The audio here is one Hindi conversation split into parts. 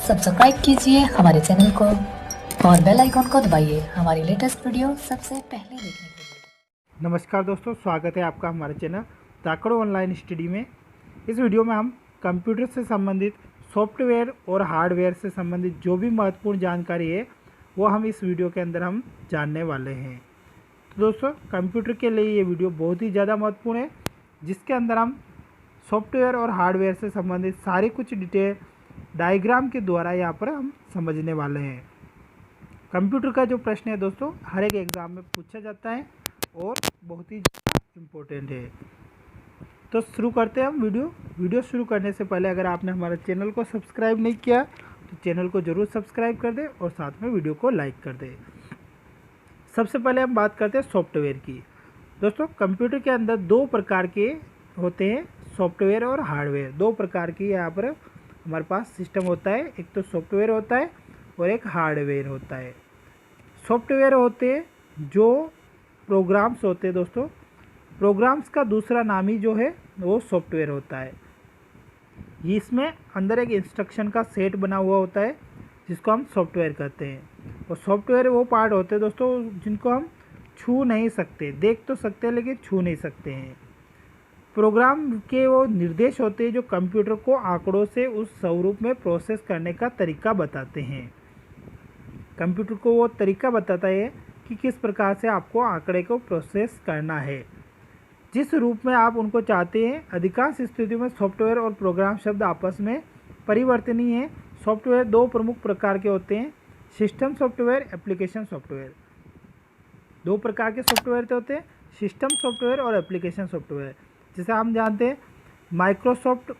सब्सक्राइब कीजिए हमारे चैनल को और बेल आइकॉन को दबाइए हमारी लेटेस्ट वीडियो सबसे पहले देखने के लिए। नमस्कार दोस्तों, स्वागत है आपका हमारे चैनल ताकड़ो ऑनलाइन स्टडी में। इस वीडियो में हम कंप्यूटर से संबंधित सॉफ्टवेयर और हार्डवेयर से संबंधित जो भी महत्वपूर्ण जानकारी है वो हम इस वीडियो के अंदर हम जानने वाले हैं। तो दोस्तों, कंप्यूटर के लिए ये वीडियो बहुत ही ज़्यादा महत्वपूर्ण है, जिसके अंदर हम सॉफ्टवेयर और हार्डवेयर से संबंधित सारी कुछ डिटेल डायग्राम के द्वारा यहाँ पर हम समझने वाले हैं। कंप्यूटर का जो प्रश्न है दोस्तों, हर एक एग्ज़ाम में पूछा जाता है और बहुत ही इम्पोर्टेंट है। तो शुरू करते हैं हम वीडियो शुरू करने से पहले अगर आपने हमारे चैनल को सब्सक्राइब नहीं किया तो चैनल को ज़रूर सब्सक्राइब कर दें और साथ में वीडियो को लाइक कर दें। सबसे पहले हम बात करते हैं सॉफ्टवेयर की। दोस्तों, कंप्यूटर के अंदर दो प्रकार के होते हैं, सॉफ्टवेयर और हार्डवेयर। दो प्रकार की यहाँ पर हमारे पास सिस्टम होता है, एक तो सॉफ्टवेयर होता है और एक हार्डवेयर होता है। सॉफ्टवेयर होते हैं जो प्रोग्राम्स होते हैं दोस्तों, प्रोग्राम्स का दूसरा नाम ही जो है वो सॉफ्टवेयर होता है। इसमें अंदर एक इंस्ट्रक्शन का सेट बना हुआ होता है जिसको हम सॉफ्टवेयर कहते हैं। और सॉफ्टवेयर वो पार्ट होते हैं दोस्तों जिनको हम छू नहीं सकते, देख तो सकते हैं लेकिन छू नहीं सकते हैं। प्रोग्राम के वो निर्देश होते हैं जो कंप्यूटर को आंकड़ों से उस स्वरूप में प्रोसेस करने का तरीका बताते हैं। कंप्यूटर को वो तरीका बताता है कि किस प्रकार से आपको आंकड़े को प्रोसेस करना है, जिस रूप में आप उनको चाहते हैं। अधिकांश स्थितियों में सॉफ्टवेयर और प्रोग्राम शब्द आपस में परिवर्तनीय हैं। सॉफ्टवेयर दो प्रमुख प्रकार के होते हैं, सिस्टम सॉफ्टवेयर, एप्लीकेशन सॉफ्टवेयर। दो प्रकार के सॉफ्टवेयर होते हैं, सिस्टम सॉफ्टवेयर और एप्लीकेशन सॉफ्टवेयर। जैसे हम जानते हैं माइक्रोसॉफ्ट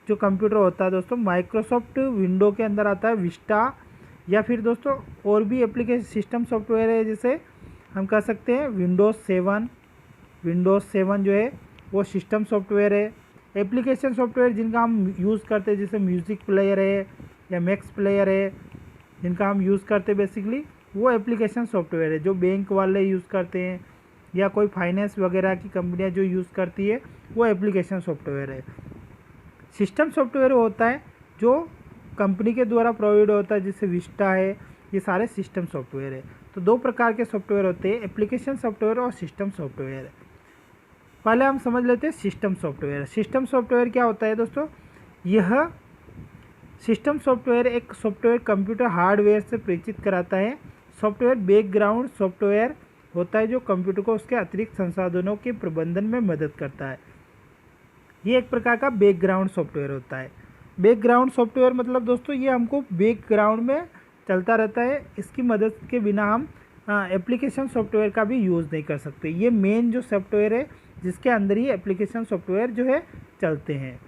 जो कंप्यूटर होता है दोस्तों, माइक्रोसॉफ्ट विंडो के अंदर आता है विस्टा, या फिर दोस्तों और भी एप्लीकेशन सिस्टम सॉफ्टवेयर है, जैसे हम कह सकते हैं विंडोज़ 7 जो है वो सिस्टम सॉफ्टवेयर है। एप्लीकेशन सॉफ्टवेयर जिनका हम यूज़ करते हैं जैसे म्यूज़िक प्लेयर है या मैक्स प्लेयर है, जिनका हम यूज़ करते हैं बेसिकली वो एप्लीकेशन सॉफ्टवेयर है। जो बैंक वाले यूज़ करते हैं या कोई फाइनेंस वगैरह की कंपनियां जो यूज़ करती है वो एप्लीकेशन सॉफ्टवेयर है। सिस्टम सॉफ्टवेयर होता है जो कंपनी के द्वारा प्रोवाइड होता है, जैसे विस्टा है, ये सारे सिस्टम सॉफ्टवेयर है। तो दो प्रकार के सॉफ्टवेयर होते हैं, एप्लीकेशन सॉफ्टवेयर और सिस्टम सॉफ्टवेयर। पहले हम समझ लेते हैं सिस्टम सॉफ्टवेयर। सिस्टम सॉफ्टवेयर क्या होता है दोस्तों? यह सिस्टम सॉफ्टवेयर एक सॉफ्टवेयर कंप्यूटर हार्डवेयर से परिचित कराता है। सॉफ्टवेयर बैकग्राउंड सॉफ्टवेयर होता है जो कंप्यूटर को उसके अतिरिक्त संसाधनों के प्रबंधन में मदद करता है। ये एक प्रकार का बैकग्राउंड सॉफ्टवेयर होता है। बैकग्राउंड सॉफ्टवेयर मतलब दोस्तों ये हमको बैकग्राउंड में चलता रहता है, इसकी मदद के बिना हम एप्लीकेशन सॉफ्टवेयर का भी यूज़ नहीं कर सकते। ये मेन जो सॉफ्टवेयर है जिसके अंदर ही एप्लीकेशन सॉफ्टवेयर जो है चलते हैं।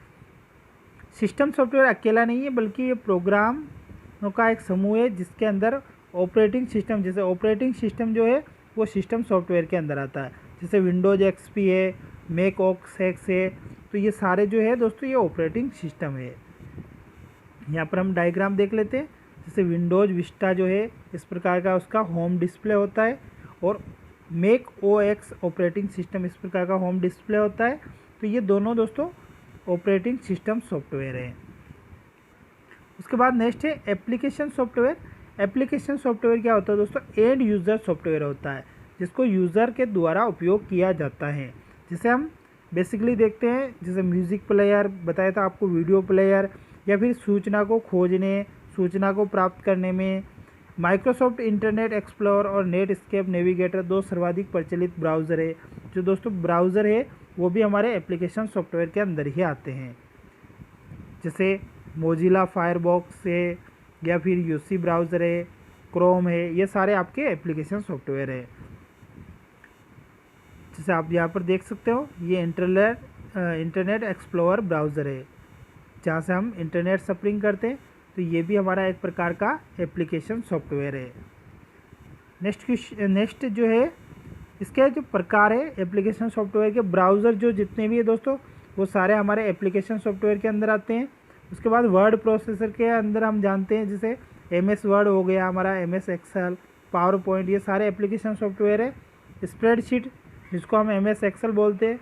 सिस्टम सॉफ्टवेयर अकेला नहीं है बल्कि ये प्रोग्रामों का एक समूह है जिसके अंदर ऑपरेटिंग सिस्टम, जैसे ऑपरेटिंग सिस्टम जो है वो सिस्टम सॉफ्टवेयर के अंदर आता है। जैसे विंडोज एक्सपी है, मैक ओएस एक्स है, तो ये सारे जो है दोस्तों ये ऑपरेटिंग सिस्टम है। यहाँ पर हम डायग्राम देख लेते हैं। जैसे विंडोज विस्टा जो है इस प्रकार का उसका होम डिस्प्ले होता है और मैक ओएस ऑपरेटिंग सिस्टम इस प्रकार का होम डिस्प्ले होता है। तो ये दोनों दोस्तों ऑपरेटिंग सिस्टम सॉफ्टवेयर हैं। उसके बाद नेक्स्ट है एप्लीकेशन सॉफ्टवेयर। एप्लीकेशन सॉफ्टवेयर क्या होता है दोस्तों? एंड यूज़र सॉफ्टवेयर होता है जिसको यूज़र के द्वारा उपयोग किया जाता है। जिसे हम बेसिकली देखते हैं, जैसे म्यूज़िक प्लेयर बताया था आपको, वीडियो प्लेयर, या फिर सूचना को खोजने, सूचना को प्राप्त करने में। माइक्रोसॉफ्ट इंटरनेट एक्सप्लोरर और नेटस्केप नेविगेटर दो सर्वाधिक प्रचलित ब्राउज़र है। जो दोस्तों ब्राउज़र है वो भी हमारे एप्लीकेशन सॉफ्टवेयर के अंदर ही आते हैं, जैसे मोजिला फायरबॉक्स है या फिर यूसी ब्राउज़र है, क्रोम है, ये सारे आपके एप्लीकेशन सॉफ्टवेयर है। जैसे आप यहाँ पर देख सकते हो ये इंटरनेट एक्सप्लोरर ब्राउज़र है जहाँ से हम इंटरनेट सर्फिंग करते हैं, तो ये भी हमारा एक प्रकार का एप्लीकेशन सॉफ्टवेयर है। नेक्स्ट जो है इसके जो प्रकार है एप्लीकेशन सॉफ्टवेयर के, ब्राउज़र जो जितने भी है दोस्तों वो सारे हमारे एप्लीकेशन सॉफ्टवेयर के अंदर आते हैं। उसके बाद वर्ड प्रोसेसर के अंदर हम जानते हैं जैसे MS वर्ड हो गया हमारा, MS एक्सेल, पावर पॉइंट, ये सारे एप्लीकेशन सॉफ्टवेयर है। स्प्रेडशीट जिसको हम MS एक्सेल बोलते हैं।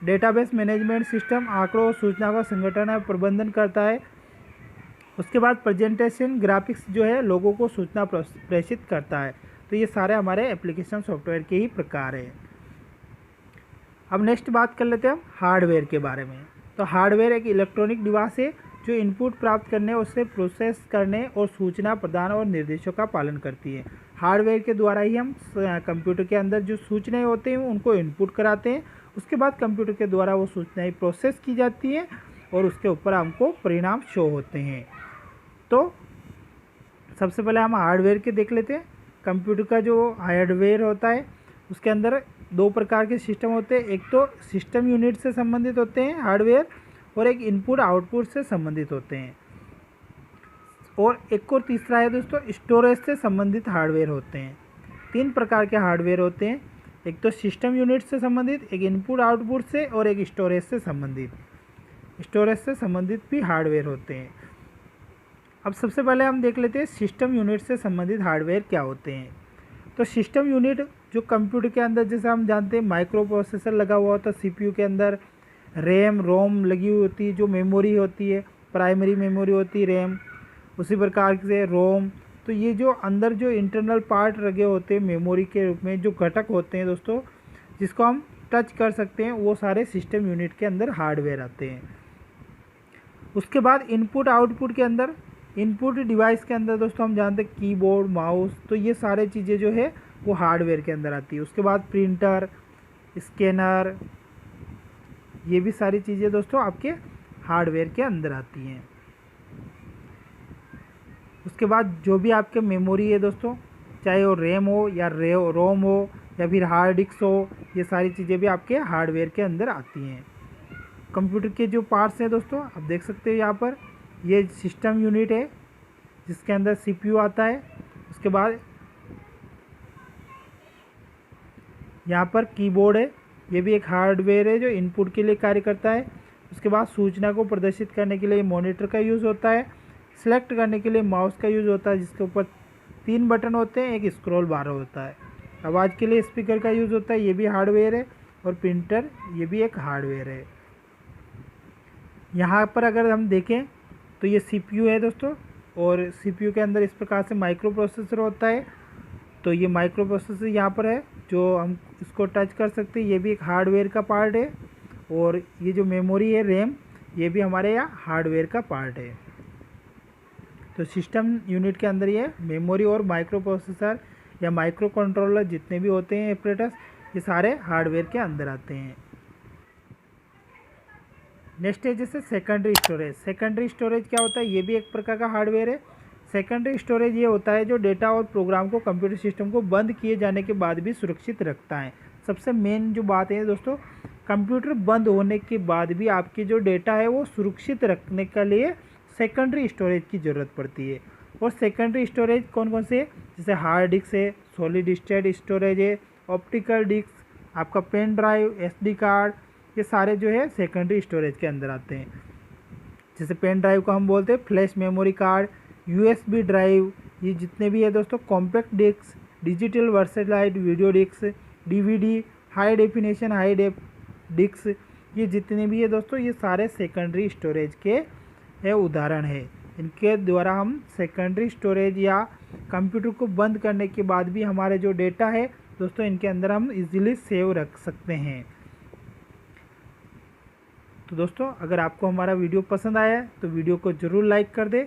डेटाबेस मैनेजमेंट सिस्टम आंकड़ों और सूचना का संगठन और प्रबंधन करता है। उसके बाद प्रेजेंटेशन ग्राफिक्स जो है लोगों को सूचना प्रेषित करता है। तो ये सारे हमारे एप्लीकेशन सॉफ्टवेयर के ही प्रकार है। अब नेक्स्ट बात कर लेते हैं हम हार्डवेयर के बारे में। तो हार्डवेयर एक इलेक्ट्रॉनिक डिवाइस है जो इनपुट प्राप्त करने, उससे प्रोसेस करने और सूचना प्रदान और निर्देशों का पालन करती है। हार्डवेयर के द्वारा ही हम कंप्यूटर के अंदर जो सूचनाएं होती हैं उनको इनपुट कराते हैं। उसके बाद कंप्यूटर के द्वारा वो सूचनाएं प्रोसेस की जाती हैं और उसके ऊपर हमको परिणाम शो होते हैं। तो सबसे पहले हम हार्डवेयर के देख लेते हैं। कंप्यूटर का जो हार्डवेयर होता है उसके अंदर दो प्रकार के सिस्टम होते हैं। एक तो सिस्टम यूनिट से संबंधित होते हैं हार्डवेयर, और एक इनपुट आउटपुट से संबंधित होते हैं, और एक और तीसरा है दोस्तों स्टोरेज से संबंधित हार्डवेयर होते हैं। 3 प्रकार के हार्डवेयर होते हैं, एक तो सिस्टम यूनिट से संबंधित, एक इनपुट आउटपुट से, और एक स्टोरेज से संबंधित। स्टोरेज से संबंधित भी हार्डवेयर होते हैं। अब सबसे पहले हम देख लेते हैं सिस्टम यूनिट से संबंधित हार्डवेयर क्या होते हैं। तो सिस्टम यूनिट जो कंप्यूटर के अंदर, जैसे हम जानते हैं माइक्रो प्रोसेसर लगा हुआ होता है सीपीयू के अंदर, रैम रोम लगी हुई होती है, जो मेमोरी होती है प्राइमरी मेमोरी होती है रैम, उसी प्रकार से रोम। तो ये जो अंदर जो इंटरनल पार्ट लगे होते हैं मेमोरी के रूप में, जो घटक होते हैं दोस्तों जिसको हम टच कर सकते हैं, वो सारे सिस्टम यूनिट के अंदर हार्डवेयर आते हैं। उसके बाद इनपुट आउटपुट के अंदर, इनपुट डिवाइस के अंदर दोस्तों हम जानते हैं कीबोर्ड माउस, तो ये सारे चीज़ें जो है वो हार्डवेयर के अंदर आती है। उसके बाद प्रिंटर, स्कैनर, ये भी सारी चीज़ें दोस्तों आपके हार्डवेयर के अंदर आती हैं। उसके बाद जो भी आपके मेमोरी है दोस्तों, चाहे वो रैम हो या रोम हो या फिर हार्ड डिस्क हो, ये सारी चीज़ें भी आपके हार्डवेयर के अंदर आती हैं। कंप्यूटर के जो पार्ट्स हैं दोस्तों आप देख सकते हो यहाँ पर, ये सिस्टम यूनिट है जिसके अंदर सीपीयू आता है। उसके बाद यहाँ पर कीबोर्ड है, ये भी एक हार्डवेयर है जो इनपुट के लिए कार्य करता है। उसके बाद सूचना को प्रदर्शित करने के लिए मॉनिटर का यूज़ होता है। सेलेक्ट करने के लिए माउस का यूज़ होता है जिसके ऊपर 3 बटन होते हैं, एक स्क्रॉल बार होता है। आवाज़ के लिए स्पीकर का यूज़ होता है, ये भी हार्डवेयर है। और प्रिंटर, ये भी एक हार्डवेयर है। यहाँ पर अगर हम देखें तो ये सीपीयू है दोस्तों, और सीपीयू के अंदर इस प्रकार से माइक्रो प्रोसेसर होता है। तो ये माइक्रो प्रोसेसर यहाँ पर है जो हम इसको टच कर सकते हैं, ये भी एक हार्डवेयर का पार्ट है। और ये जो मेमोरी है रैम, ये भी हमारे यहाँ हार्डवेयर का पार्ट है। तो सिस्टम यूनिट के अंदर ये मेमोरी और माइक्रो प्रोसेसर या माइक्रो कंट्रोलर जितने भी होते हैं ऑपरेटर्स, ये सारे हार्डवेयर के अंदर आते हैं। नेक्स्ट है जैसे सेकेंडरी स्टोरेज। सेकेंडरी स्टोरेज क्या होता है, ये भी एक प्रकार का हार्डवेयर है। सेकेंडरी स्टोरेज ये होता है जो डेटा और प्रोग्राम को कंप्यूटर सिस्टम को बंद किए जाने के बाद भी सुरक्षित रखता है। सबसे मेन जो बात है दोस्तों, कंप्यूटर बंद होने के बाद भी आपकी जो डेटा है वो सुरक्षित रखने के लिए सेकेंडरी स्टोरेज की ज़रूरत पड़ती है। और सेकेंडरी स्टोरेज कौन कौन से है, जैसे हार्ड डिस्क है, सॉलिड स्टेट स्टोरेज है, ऑप्टिकल डिस्क, आपका पेन ड्राइव, एसडी कार्ड, ये सारे जो है सेकेंडरी स्टोरेज के अंदर आते हैं। जैसे पेन ड्राइव को हम बोलते हैं flash memory card, USB drive, ये जितने भी है दोस्तों, compact disc, digital versatile video disc, DVD, high definition high def disc, ये जितने भी है दोस्तों, ये सारे सेकेंडरी स्टोरेज के उदाहरण है। इनके द्वारा हम सेकेंडरी स्टोरेज या कंप्यूटर को बंद करने के बाद भी हमारे जो डेटा है दोस्तों, इनके अंदर हम इजीली सेव रख सकते हैं। तो दोस्तों अगर आपको हमारा वीडियो पसंद आया है तो वीडियो को ज़रूर लाइक कर दें,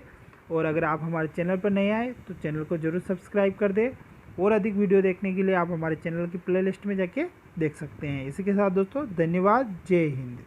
और अगर आप हमारे चैनल पर नए आए तो चैनल को ज़रूर सब्सक्राइब कर दें। और अधिक वीडियो देखने के लिए आप हमारे चैनल की प्लेलिस्ट में जाके देख सकते हैं। इसी के साथ दोस्तों धन्यवाद, जय हिंद।